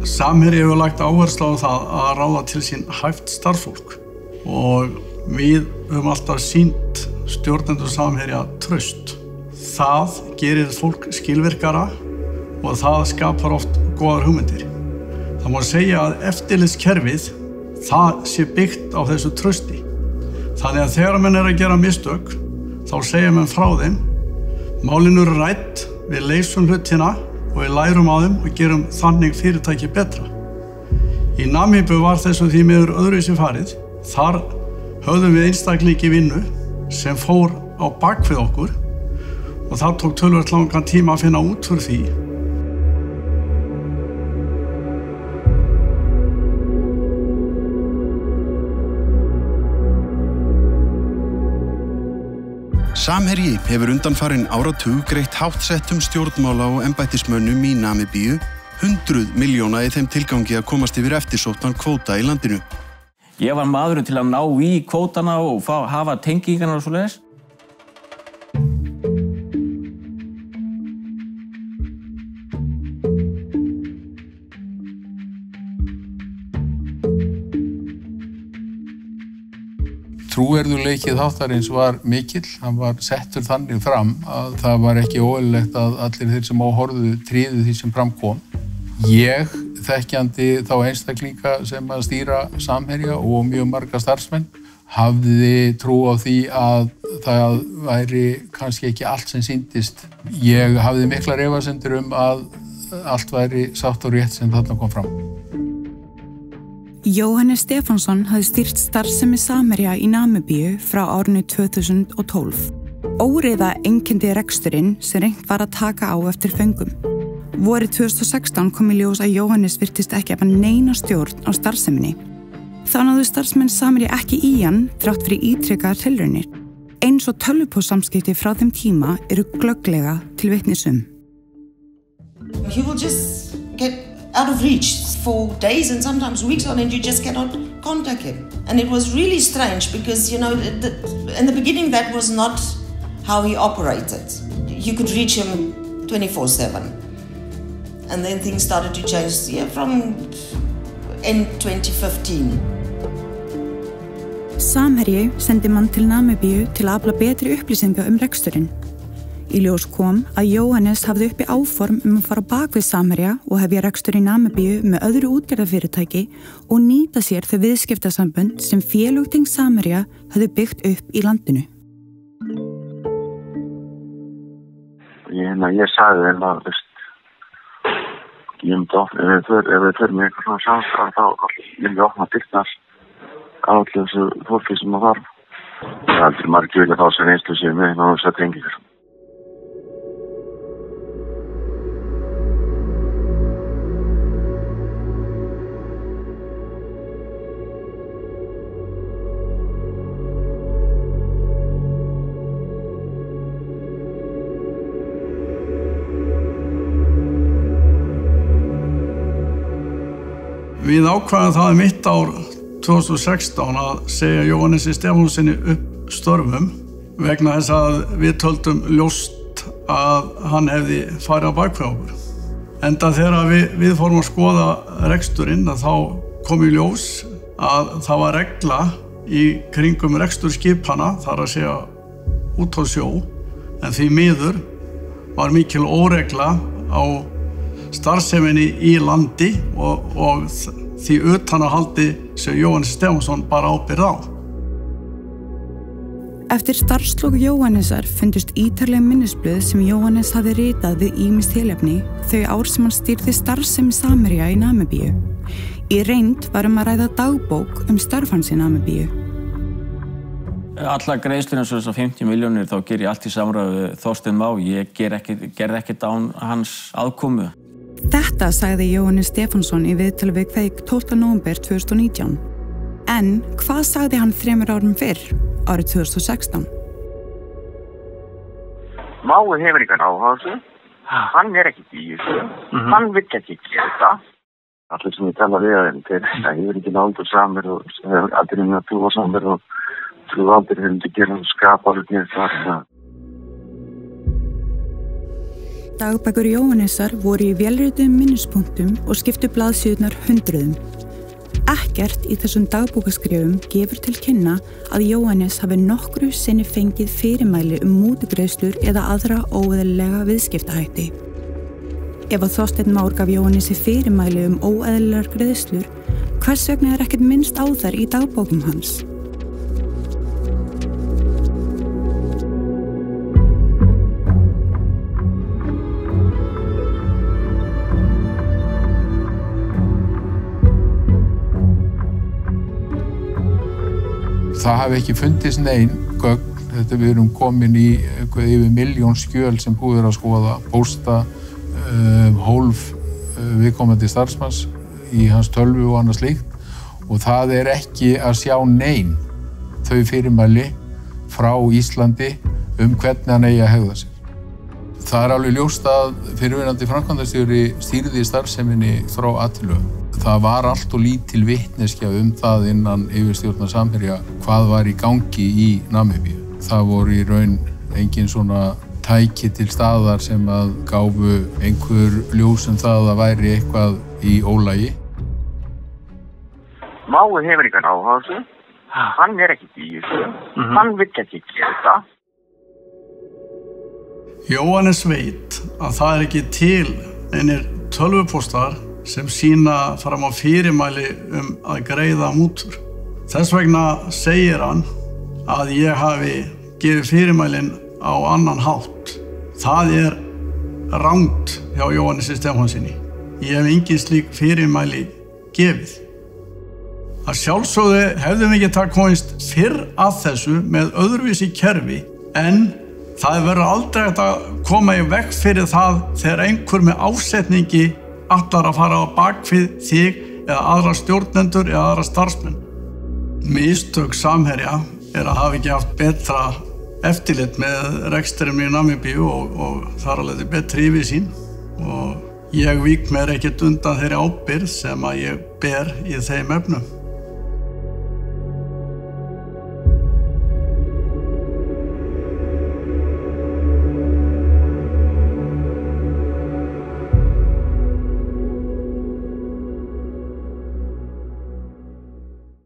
Samherji hefur lagt áherslu á það að ráða til sín hæft starfsfólk og við höfum alltaf sýnt stjórnendur Samherja traust. Það gerir fólk skilvirkara og það skapar oft góðar hugmyndir. Það má segja að eftirlitskerfið, það sé byggt á þessu trausti. Þannig að þegar menn að gera mistök, þá segja menn frá þeim, málin eru rædd, við leysum hlutina og við lærum á þeim og gerum þannig fyrirtæki betra. Í Namibíu var þessu því miður öðruvísi farið. Þar höfðum við einstaklingi vinnu sem fór á bak við okkur og það tók töluvert langan tíma að finna út fyrir því. Samherji hefur undanfarinn áratug greitt háttsettum stjórnmála og embættismönnum í Namibíu 100 milljóna í þeim tilgangi að komast yfir eftirsóttan kvóta í landinu. Ég var maðurinn til að ná í kvótana og hafa tengingarnar og svoleiðis. Trúverðugleiki þáttarins var mikill, hann var settur þannig fram að það var ekki óeðlilegt að allir þeir sem á horfðu tryðu því sem fram kom. Ég, þekkjandi þá einstaklinga sem að stýra Samherja og mjög marga starfsmenn, hafði trú á því að það væri kannski ekki allt sem sýndist. Ég hafði miklar efasemdir að allt væri sátt og rétt sem þarna kom fram. Jóhannes Stefánsson hafði stýrt starfsemi Samherja í Namibíu frá árinu 2012. Óreiða einkenndi reksturinn sem reynt var að taka á eftir föngum. Vorið 2016 kom í ljós að Jóhannes virtist ekki hafa neina stjórn á starfseminni. Þá náðu starfsmenn Samherja ekki í hann þrátt fyrir ítrekaðar tilraunir. Eins og tölvupóstsamskipti frá þeim tíma eru glögglega til vitnis um. He will just get out of reach for days and sometimes weeks on, and you just cannot contact him. And it was really strange because, you know, in the beginning that was not how he operated. You could reach him 24/7. And then things started to change from end 2015. Samherji sendi mann til Namibíu til að afla betri upplýsinga reksturinn. Í ljós kom að Jóhannes hafði uppi áform að fara bak við Samherja og hefja rekstur í Namibíu með öðru útgerðarfyrirtæki og nýta sér þau viðskiptasambönd sem félögting Samherja hafði byggt upp í landinu. Ég sagði þeim að ég myndi ofna, ef við förum í eitthvað svona samstarf þá vil ég opna dyrnar á allir þessu fólki sem að þarf. Það er aldrei margir vilja fá sér einslu sér með ná þess að tengingar. Við ákvaðum það mitt ár 2016 að segja Jóhannesi Stefánssoni upp störfum vegna þess að við töldum ljóst að hann hefði farið á bak við okkur. Enda þegar við fórum að skoða reksturinn þá kom í ljós að það var regla í kringum rekstur skipana, þar að segja út á sjó, en því miður var mikil óregla á starfseminni í landi og því utanahaldi sem Jóhannes Stefánsson bara ábyrgð á. Eftir starfslok Jóhannesar fundust ítarleg minnisblöð sem Jóhannes hafði ritað við ýmis tilefni þau ár sem hann stýrði starfsemi Samherja í Namibíu. Í reynd var að ræða dagbók starf hans í Namibíu. Allar greiðslur eins og þessar 50 milljónir þá ger ég allt í samráði við Þorstein Má. Ég gerði ekkert án hans aðkomu. Þetta sagði Jóhannes Stefánsson í viðtali við Kveik 12. nóvember 2019. En hvað sagði hann 3 árum fyrr, árið 2016? Mái hefur ykkur áhuga á þessu. Hann ekki í þessu. Hann vill ekki gera þetta. Allir sem ég tala við þeir hefur ekki náldur samir og hefur aldrei með að trúa samir og trúa aldrei hefur ekki gera skapa hlutinni það. Dagbækur Jóhannesar voru í vélrituðum minnispunktum og skiptu blaðsíðurnar hundruðum. Ekkert í þessum dagbókaskrifum gefur til kynna að Jóhannes hafi nokkru sinni fengið fyrirmæli mútugreiðslur eða aðra óeðlilega viðskiptahætti. Ef að Þorsteinn Már gaf Jóhannesi fyrirmæli óeðlilegar greiðslur, hvers vegna ekkert minnst á þær í dagbókum hans? Það hafi ekki fundist nein gögn, þetta við erum komin í yfir 1.000.000 skjöl sem búið að skoða, pósta, hólf viðkomandi starfsmanns í hans tölvu og annað slíkt og það ekki að sjá nein þau fyrirmæli frá Íslandi hvernig hann eigi að hegða sér. Það alveg ljóst að fyrrverandi framkvæmdastjóri stýrði starfseminni frá A til Ö. Það var allt og lítil vitneskja það innan yfirstjórnar Samherja hvað var í gangi í Namibíu. Það voru í raun engin svona tæki til staðar sem að gáfu einhver ljós það að væri eitthvað í ólagi. Mái hefur engan áhuga á þessu. Hann ekkert í þessu. Hann vill ekki gera þetta. Jóhannes veit að það ekki til einir tölvupóstar sem sýna fram á fyrirmæli að greiða mútur. Þess vegna segir hann að ég hafi gefið fyrirmælin á annan hátt. Það rangt hjá Jóhannesi Stefánssyni. Ég hef engin slík fyrirmæli gefið. Að sjálfsögðu hefðum ekki komist fyrr að þessu með öðruvísi kerfi en það verður aldrei hægt að koma í veg fyrir það þegar einhver með ásetningi ætlar að fara á bakvið þig eða aðra stjórnendur eða aðra starfsmenn. Mistök Samherja að hafa ekki haft betra eftirlit með rekstrinum í Namibíu og þar alveg betri yfirsýn og ég vík mér ekkert undan þeirri ábyrgð sem að ég ber í þeim efnum.